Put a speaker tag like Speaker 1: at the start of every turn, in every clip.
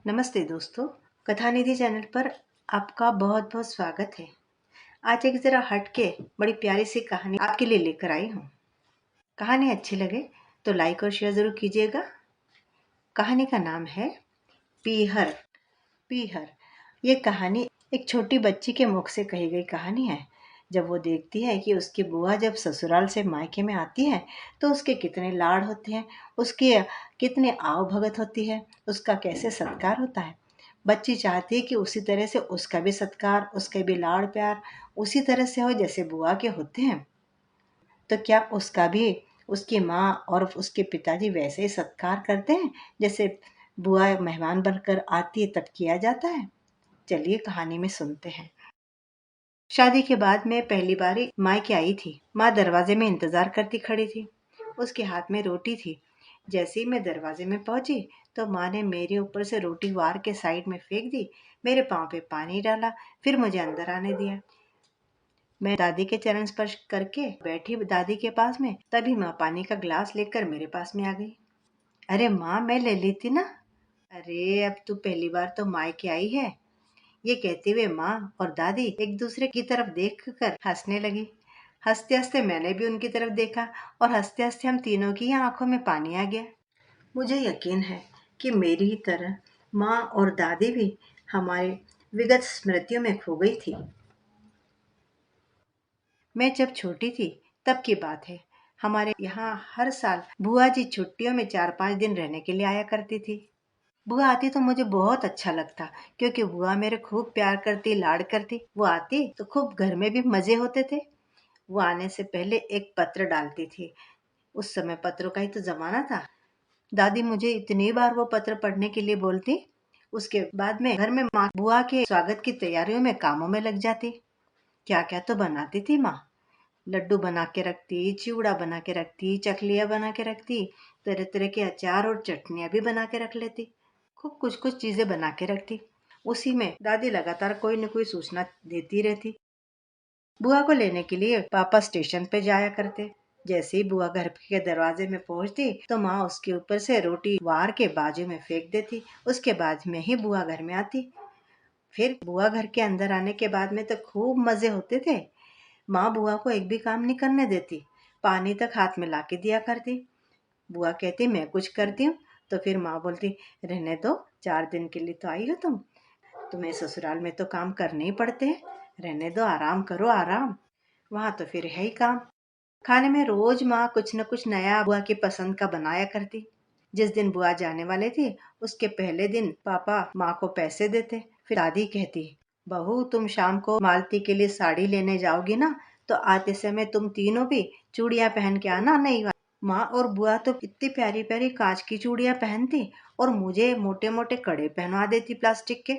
Speaker 1: नमस्ते दोस्तों, कथानिधि चैनल पर आपका बहुत बहुत स्वागत है। आज एक ज़रा हट के बड़ी प्यारी सी कहानी आपके लिए लेकर आई हूँ। कहानी अच्छी लगे तो लाइक और शेयर ज़रूर कीजिएगा। कहानी का नाम है पीहर। पीहर ये कहानी एक छोटी बच्ची के मुख से कही गई कहानी है। जब वो देखती है कि उसकी बुआ जब ससुराल से मायके में आती है तो उसके कितने लाड़ होते हैं, उसके कितने आव भगत होती है, उसका कैसे सत्कार होता है। बच्ची चाहती है कि उसी तरह से उसका भी सत्कार, उसके भी लाड़ प्यार उसी तरह से हो जैसे बुआ के होते हैं। तो क्या उसका भी उसकी माँ और उसके पिताजी वैसे ही सत्कार करते हैं जैसे बुआ मेहमान बनकर आती है तब किया जाता है। चलिए कहानी में सुनते हैं। शादी के बाद मैं पहली बार मायके आई थी। माँ दरवाजे में इंतजार करती खड़ी थी। उसके हाथ में रोटी थी। जैसे ही मैं दरवाजे में पहुंची तो माँ ने मेरे ऊपर से रोटी वार के साइड में फेंक दी, मेरे पाँव पे पानी डाला, फिर मुझे अंदर आने दिया। मैं दादी के चरण स्पर्श करके बैठी दादी के पास में, तभी माँ पानी का ग्लास लेकर मेरे पास में आ गई। अरे माँ, मैं ले ली थी ना। अरे अब तू पहली बार तो मायके आई है। ये कहते हुए माँ और दादी एक दूसरे की तरफ देखकर हंसने लगी। हंसते हंसते मैंने भी उनकी तरफ देखा और हंसते हंसते हम तीनों की आंखों में पानी आ गया। मुझे यकीन है कि मेरी ही तरह माँ और दादी भी हमारे विगत स्मृतियों में खो गई थी। मैं जब छोटी थी तब की बात है। हमारे यहाँ हर साल बुआ जी छुट्टियों में 4-5 दिन रहने के लिए आया करती थी। बुआ आती तो मुझे बहुत अच्छा लगता, क्योंकि बुआ मेरे खूब प्यार करती, लाड़ करती। वो आती तो खूब घर में भी मजे होते थे। वो आने से पहले एक पत्र डालती थी। उस समय पत्रों का ही तो जमाना था। दादी मुझे इतनी बार वो पत्र पढ़ने के लिए बोलती। उसके बाद में घर में माँ बुआ के स्वागत की तैयारियों में कामों में लग जाती। क्या क्या तो बनाती थी माँ। लड्डू बना के रखती, चिवड़ा बना के रखती, चकलियाँ बना के रखती, तरह तरह के अचार और चटनियाँ भी बना के रख लेती। खूब कुछ कुछ चीजें बना के रखती। उसी में दादी लगातार कोई न कोई सूचना देती रहती। बुआ को लेने के लिए पापा स्टेशन पे जाया करते। जैसे ही बुआ घर के दरवाजे में पहुंचती तो माँ उसके ऊपर से रोटी वार के बाजू में फेंक देती। उसके बाद में ही बुआ घर में आती। फिर बुआ घर के अंदर आने के बाद में तो खूब मजे होते थे। माँ बुआ को एक भी काम नहीं करने देती। पानी तक हाथ में लाके दिया करती। बुआ कहती मैं कुछ करती हूँ, तो फिर माँ बोलती रहने दो, 4 दिन के लिए तो आई हो तुम, तुम्हें ससुराल में तो काम करने ही पड़ते हैं, रहने दो, आराम करो आराम। वहाँ तो फिर है ही काम। खाने में रोज माँ कुछ न कुछ नया बुआ की पसंद का बनाया करती। जिस दिन बुआ जाने वाले थे उसके पहले दिन पापा माँ को पैसे देते। फिर दादी कहती बहू, तुम शाम को मालती के लिए साड़ी लेने जाओगी ना, तो आते समय तुम तीनों भी चूड़ियाँ पहन के आना नई वाली। माँ और बुआ तो इतनी प्यारी प्यारी कांच की चूड़ियाँ पहनती और मुझे मोटे मोटे कड़े पहनवा देती प्लास्टिक के।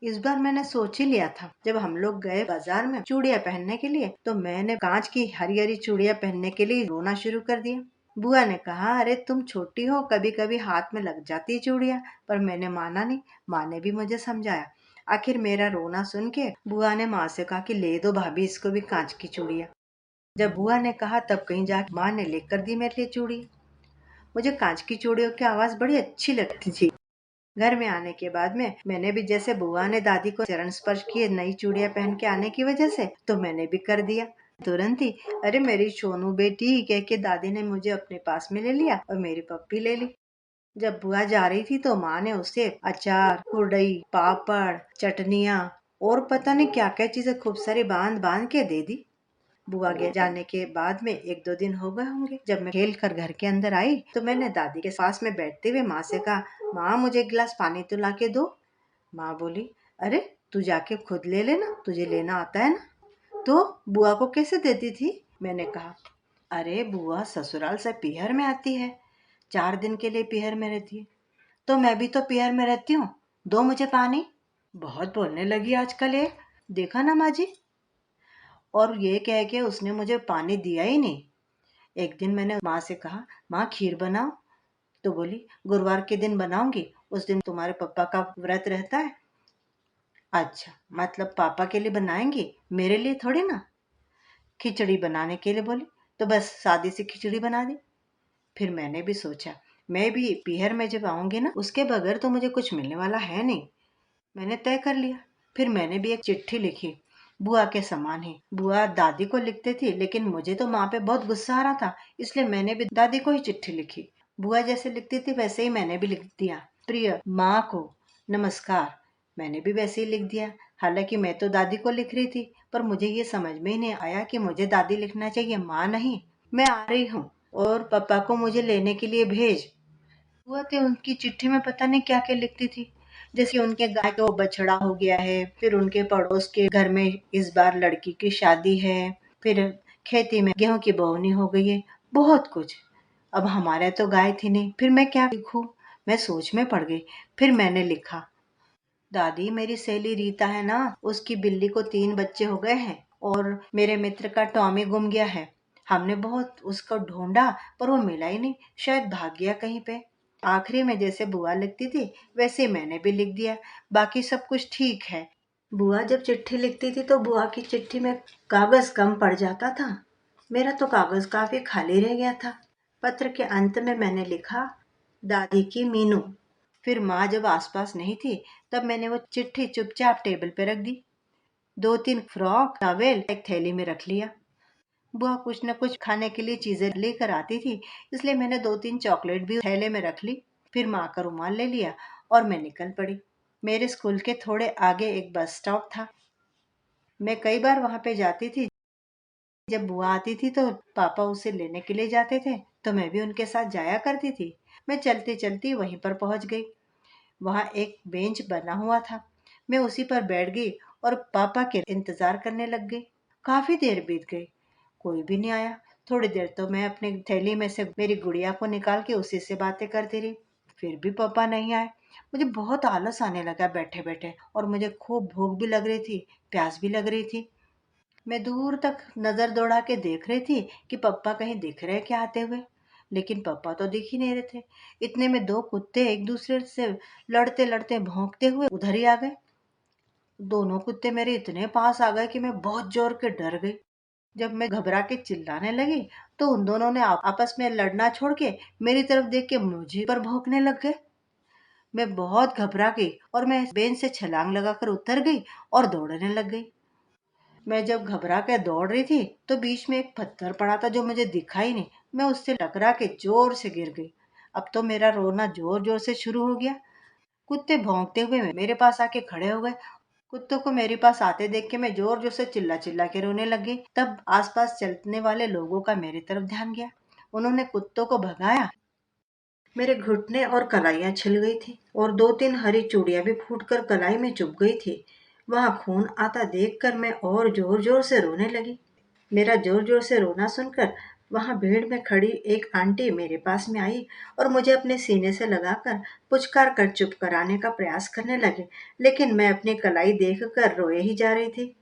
Speaker 1: इस बार मैंने सोच ही लिया था, जब हम लोग गए बाजार में चूड़ियाँ पहनने के लिए तो मैंने कांच की हरी हरी चूड़ियाँ पहनने के लिए रोना शुरू कर दिया। बुआ ने कहा अरे तुम छोटी हो, कभी कभी हाथ में लग जाती चूड़ियाँ, पर मैंने माना नहीं। माँ ने भी मुझे समझाया। आखिर मेरा रोना सुन के बुआ ने माँ से कहा कि ले दो भाभी इसको भी कांच की चूड़ियाँ। जब बुआ ने कहा तब कहीं जाके माँ ने लेकर दी मेरे लिए चूड़ी। मुझे कांच की चूड़ियों की आवाज बड़ी अच्छी लगती थी। घर में आने के बाद में मैंने भी जैसे बुआ ने दादी को चरण स्पर्श किए नई चूड़ियां पहन के आने की वजह से, तो मैंने भी कर दिया। तुरंत ही अरे मेरी सोनू बेटी कह के दादी ने मुझे अपने पास में ले लिया और मेरी पप्पी ले ली। जब बुआ जा रही थी तो माँ ने उसे अचार, कुरडई, पापड़, चटनियाँ और पता नहीं क्या क्या चीजें खूब सारी बांध बांध के दे दी। बुआ के जाने के बाद में 1-2 दिन हो गए होंगे, जब मैं खेल कर घर के अंदर आई तो मैंने दादी के पास में बैठते हुए माँ से कहा माँ मुझे एक गिलास पानी तो ला के दो। माँ बोली अरे तू जाके खुद ले लेना, तुझे लेना आता है ना। तो बुआ को कैसे देती थी? मैंने कहा अरे बुआ ससुराल से पीहर में आती है, 4 दिन के लिए पीहर में रहती है, तो मैं भी तो पीहर में रहती हूँ, दो मुझे पानी। बहुत बोलने लगी आजकल ये, देखा ना माँ जी। और ये कह के उसने मुझे पानी दिया ही नहीं। एक दिन मैंने माँ से कहा माँ खीर बनाओ, तो बोली गुरुवार के दिन बनाऊंगी, उस दिन तुम्हारे पापा का व्रत रहता है। अच्छा, मतलब पापा के लिए बनाएंगी, मेरे लिए थोड़ी ना। खिचड़ी बनाने के लिए बोली, तो बस सादी सी खिचड़ी बना दी। फिर मैंने भी सोचा मैं भी पीहर में जब आऊंगी ना, उसके बगैर तो मुझे कुछ मिलने वाला है नहीं। मैंने तय कर लिया। फिर मैंने भी एक चिट्ठी लिखी। बुआ के समान ही बुआ दादी को लिखते थी, लेकिन मुझे तो माँ पे बहुत गुस्सा आ रहा था, इसलिए मैंने भी दादी को ही चिट्ठी लिखी। बुआ जैसे लिखती थी वैसे ही मैंने भी लिख दिया, प्रिय माँ को नमस्कार। मैंने भी वैसे ही लिख दिया। हालांकि मैं तो दादी को लिख रही थी, पर मुझे ये समझ में ही नहीं आया कि मुझे दादी लिखना चाहिए, माँ नहीं। मैं आ रही हूँ और पापा को मुझे लेने के लिए भेज। हुआ थे उनकी चिट्ठी में पता नहीं क्या क्या लिखती थी, जैसे उनके गाय का वो बछड़ा हो गया है, फिर उनके पड़ोस के घर में इस बार लड़की की शादी है, फिर खेती में गेहूं की बोवनी हो गई है, बहुत कुछ। अब हमारे तो गाय थी नहीं, फिर मैं क्या लिखूं? मैं सोच में पड़ गई। फिर मैंने लिखा, दादी मेरी सहेली रीता है ना, उसकी बिल्ली को 3 बच्चे हो गए हैं और मेरे मित्र का टॉमी गुम गया है। हमने बहुत उसको ढूंढा पर वो मिला ही नहीं, शायद भाग गया कहीं पे। आखिरी में जैसे बुआ लिखती थी वैसे मैंने भी लिख दिया। बाकी सब कुछ ठीक है। बुआ जब चिट्ठी लिखती थी तो बुआ की चिट्ठी में कागज कम पड़ जाता था। मेरा तो कागज काफी खाली रह गया था। पत्र के अंत में मैंने लिखा, दादी की मीनू। फिर माँ जब आसपास नहीं थी तब मैंने वो चिट्ठी चुपचाप टेबल पे रख दी। 2-3 फ्रॉक टॉवेल एक थैली में रख लिया। बुआ कुछ न कुछ खाने के लिए चीजें लेकर आती थी, इसलिए मैंने 2-3 चॉकलेट भी थैले में रख ली। फिर माँ का रुमाल ले लिया और मैं निकल पड़ी। मेरे स्कूल के थोड़े आगे एक बस स्टॉप था। मैं कई बार वहां पे जाती थी। जब बुआ आती थी तो पापा उसे लेने के लिए जाते थे, तो मैं भी उनके साथ जाया करती थी। मैं चलती चलती वहीं पर पहुंच गई। वहां एक बेंच बना हुआ था। मैं उसी पर बैठ गई और पापा के इंतजार करने लग गई। काफी देर बीत गई, कोई भी नहीं आया। थोड़ी देर तो मैं अपनी थैली में से मेरी गुड़िया को निकाल के उसी से बातें करती रही। फिर भी पापा नहीं आए। मुझे बहुत आलस आने लगा बैठे बैठे, और मुझे खूब भूख भी लग रही थी, प्यास भी लग रही थी। मैं दूर तक नजर दौड़ा के देख रही थी कि पापा कहीं दिख रहे क्या आते हुए, लेकिन पापा तो दिख ही नहीं रहे थे। इतने में 2 कुत्ते एक दूसरे से लड़ते लड़ते भौंकते हुए उधर ही आ गए। दोनों कुत्ते मेरे इतने पास आ गए कि मैं बहुत जोर के डर गई। जब मैं घबरा के चिल्लाने लगी तो उन दोनों ने आपस में लड़ना छोड़ के मेरी तरफ देख के मुझे पर भौंकने लग गए। मैं बहुत घबरा गई और मैं बेंच से छलांग लगाकर उतर गई और दौड़ने लग गई। मैं जब घबरा के दौड़ रही थी तो बीच में एक पत्थर पड़ा था जो मुझे दिखा ही नहीं। मैं उससे टकरा के जोर से गिर गई। अब तो मेरा रोना जोर जोर से शुरू हो गया। कुत्ते भौंकते हुए मेरे पास आके खड़े हो गए। कुत्तों को मेरे पास आते देख के मैं जोर जोर से चिल्ला चिल्ला के रोने लगी। तब आसपास चलने वाले लोगों का मेरी तरफ ध्यान गया। उन्होंने कुत्तों को भगाया। मेरे घुटने और कलाइयां छिल गई थी और 2-3 हरी चूड़ियां भी फूटकर कलाई में चुभ गई थी। वहां खून आता देखकर मैं और जोर जोर से रोने लगी। मेरा जोर जोर से रोना सुनकर वहां भीड़ में खड़ी एक आंटी मेरे पास में आई और मुझे अपने सीने से लगाकर पुचकार कर चुप कराने का प्रयास करने लगे, लेकिन मैं अपनी कलाई देखकर रोए ही जा रही थी।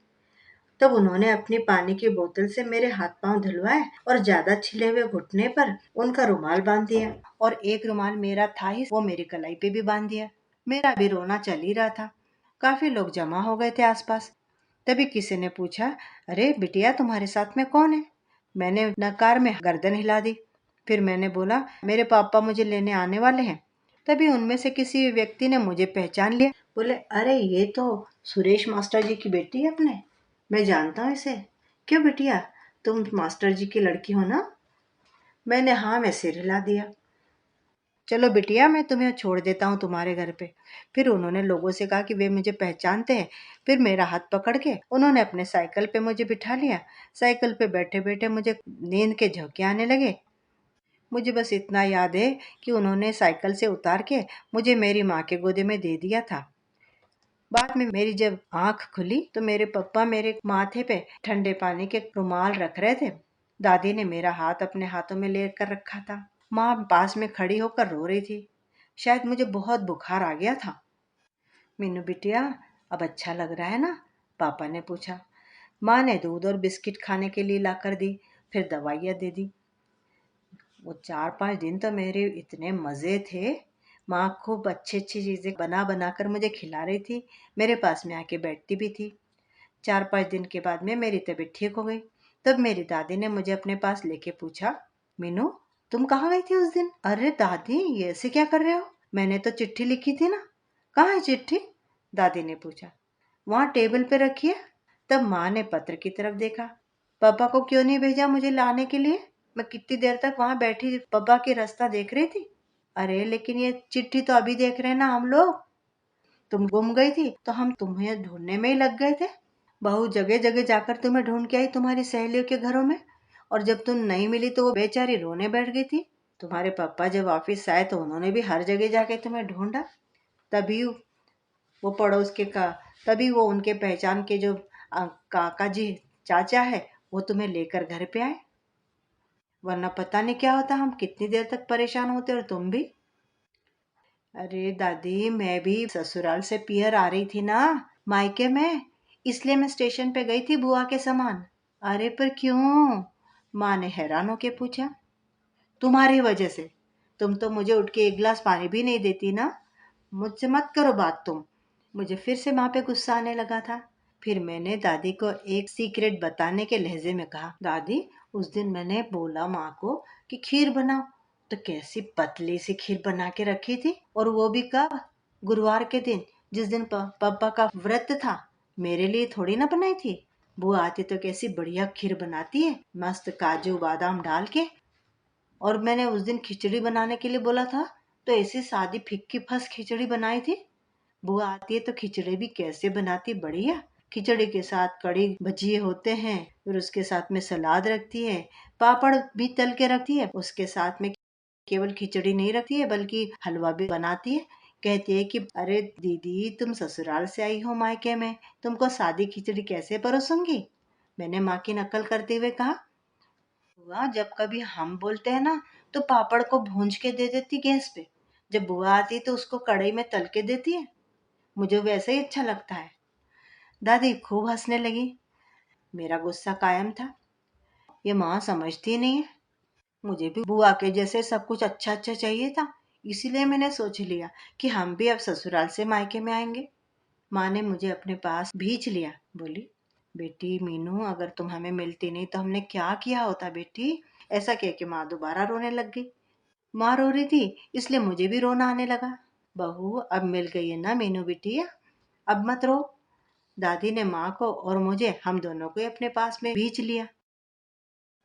Speaker 1: तब उन्होंने अपनी पानी की बोतल से मेरे हाथ पांव धुलवाए और ज्यादा छिले हुए घुटने पर उनका रुमाल बांध दिया, और एक रुमाल मेरा था ही वो मेरी कलाई पे भी बांध दिया। मेरा भी रोना चल ही रहा था। काफी लोग जमा हो गए थे आसपास। तभी किसी ने पूछा, अरे बिटिया तुम्हारे साथ में कौन है? मैंने नकार में गर्दन हिला दी। फिर मैंने बोला, मेरे पापा मुझे लेने आने वाले हैं। तभी उनमें से किसी व्यक्ति ने मुझे पहचान लिया। बोले, अरे ये तो सुरेश मास्टर जी की बेटी है अपने। मैं जानता हूँ इसे। क्यों बिटिया, तुम मास्टर जी की लड़की हो ना? मैंने हाँ में सिर हिला दिया। चलो बिटिया, मैं तुम्हें छोड़ देता हूँ तुम्हारे घर पे। फिर उन्होंने लोगों से कहा कि वे मुझे पहचानते हैं। फिर मेरा हाथ पकड़ के उन्होंने अपने साइकिल पे मुझे बिठा लिया। साइकिल पे बैठे बैठे मुझे नींद के झोंके आने लगे। मुझे बस इतना याद है कि उन्होंने साइकिल से उतार के मुझे मेरी माँ के गोदी में दे दिया था। बाद में मेरी जब आंख खुली तो मेरे पापा मेरे माथे पे ठंडे पानी के रुमाल रख रहे थे। दादी ने मेरा हाथ अपने हाथों में लेकर रखा था। माँ पास में खड़ी होकर रो रही थी। शायद मुझे बहुत बुखार आ गया था। मीनू बिटिया, अब अच्छा लग रहा है ना? पापा ने पूछा। माँ ने दूध और बिस्किट खाने के लिए लाकर दी, फिर दवाइयाँ दे दी। वो 4-5 दिन तो मेरे इतने मज़े थे। माँ खूब अच्छी अच्छी चीज़ें बना बना कर मुझे खिला रही थी। मेरे पास में आके बैठती भी थी। 4-5 दिन के बाद में मेरी तबीयत ठीक हो गई। तब मेरी दादी ने मुझे अपने पास लेके पूछा, मीनू तुम कहाँ गई थी उस दिन? अरे दादी, ये ऐसे क्या कर रहे हो? मैंने तो चिट्ठी लिखी थी ना। कहाँ है चिट्ठी? दादी ने पूछा। वहाँ टेबल पे रखी है। तब माँ ने पत्र की तरफ देखा। पापा को क्यों नहीं भेजा मुझे लाने के लिए? मैं कितनी देर तक वहाँ बैठी पापा की रास्ता देख रही थी। अरे लेकिन ये चिट्ठी तो अभी देख रहे हैं ना हम लोग। तुम गुम गई थी तो हम तुम्हें ढूंढने में ही लग गए थे। बहू जगह जगह जाकर तुम्हें ढूंढ के आई तुम्हारी सहेलियों के घरों में। और जब तुम नहीं मिली तो वो बेचारी रोने बैठ गई थी। तुम्हारे पापा जब ऑफिस आए तो उन्होंने भी हर जगह जाके तुम्हें ढूंढा। तभी वो पड़ोस के का तभी वो उनके पहचान के जो काका जी चाचा है वो तुम्हें लेकर घर पे आए। वरना पता नहीं क्या होता, हम कितनी देर तक परेशान होते और तुम भी। अरे दादी, मैं भी ससुराल से पियर आ रही थी ना, मायके में। इसलिए मैं स्टेशन पे गई थी बुआ के समान। अरे पर क्यों? माँ ने हैरान होके पूछा। तुम्हारी वजह से। तुम तो मुझे उठ के एक गिलास पानी भी नहीं देती ना। मुझसे मत करो बात तुम। मुझे फिर से माँ पे गुस्सा आने लगा था। फिर मैंने दादी को एक सीक्रेट बताने के लहजे में कहा, दादी उस दिन मैंने बोला माँ को कि खीर बनाओ, तो कैसी पतली सी खीर बना के रखी थी, और वो भी कब? गुरुवार के दिन, जिस दिन पापा का व्रत था। मेरे लिए थोड़ी ना बनाई थी। बुआ आती तो कैसी बढ़िया खीर बनाती है, मस्त काजू बादाम डाल के। और मैंने उस दिन खिचड़ी बनाने के लिए बोला था तो ऐसी सादी फिक्की फस खिचड़ी बनाई थी। बुआ आती है तो खिचड़ी भी कैसे बनाती, बढ़िया। खिचड़ी के साथ कड़ी भजिए होते हैं, फिर उसके साथ में सलाद रखती है, पापड़ भी तल के रखती है। उसके साथ में केवल खिचड़ी नहीं रखती है बल्कि हलवा भी बनाती है। कहती है कि अरे दीदी, तुम ससुराल से आई हो मायके में, तुमको सादी खिचड़ी कैसे परोसूंगी। मैंने माँ की नकल करते हुए कहा। बुआ जब कभी हम बोलते हैं ना तो पापड़ को भूंज के दे देती गैस पे। जब बुआ आती तो उसको कढ़ाई में तल के देती है। मुझे वैसे ही अच्छा लगता है। दादी खूब हंसने लगी। मेरा गुस्सा कायम था। ये माँ समझती नहीं है। मुझे भी बुआ के जैसे सब कुछ अच्छा अच्छा चाहिए था। इसीलिए मैंने सोच लिया कि हम भी अब ससुराल से मायके में आएंगे। माँ ने मुझे अपने पास भींच लिया। बोली, बेटी मीनू, अगर तुम हमें मिलती नहीं तो हमने क्या किया होता बेटी। ऐसा कह के माँ दोबारा रोने लग गई। माँ रो रही थी इसलिए मुझे भी रोना आने लगा। बहू अब मिल गई है ना मीनू बिटिया, अब मत रो। दादी ने माँ को और मुझे, हम दोनों को अपने पास में भींच लिया।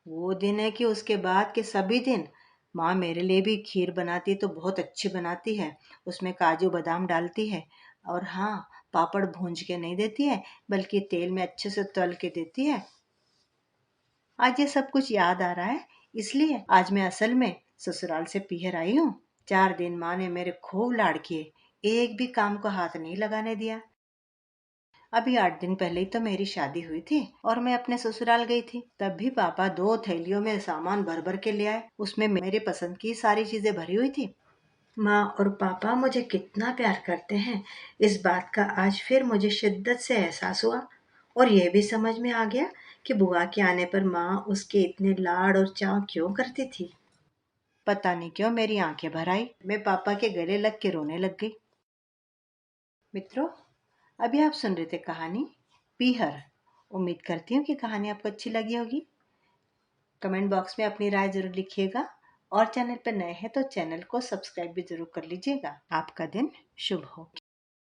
Speaker 1: वो दिन है कि उसके बाद के सभी दिन माँ मेरे लिए भी खीर बनाती है तो बहुत अच्छी बनाती है। उसमें काजू बादाम डालती है। और हाँ, पापड़ भूंज के नहीं देती है बल्कि तेल में अच्छे से तल के देती है। आज ये सब कुछ याद आ रहा है, इसलिए आज मैं असल में ससुराल से पीहर आई हूँ। 4 दिन माँ ने मेरे खूब लाड़ किए, एक भी काम को हाथ नहीं लगाने दिया। अभी 8 दिन पहले ही तो मेरी शादी हुई थी और मैं अपने ससुराल गई थी। तब भी पापा 2 थैलियों में सामान भर भर के ले आए। उसमें मेरे पसंद की सारी चीजें भरी हुई थी। माँ और पापा मुझे कितना प्यार करते हैं, इस बात का आज फिर मुझे शिद्दत से एहसास हुआ। और यह भी समझ में आ गया कि बुआ के आने पर माँ उसके इतने लाड और चाव क्यों करती थी। पता नहीं क्यों मेरी आंखें भर आई। मैं पापा के गले लग के रोने लग गई। मित्रों, अभी आप सुन रहे थे कहानी पीहर। उम्मीद करती हूँ कि कहानी आपको अच्छी लगी होगी। कमेंट बॉक्स में अपनी राय जरूर लिखिएगा। और चैनल पर नए हैं तो चैनल को सब्सक्राइब भी जरूर कर लीजिएगा। आपका दिन शुभ हो।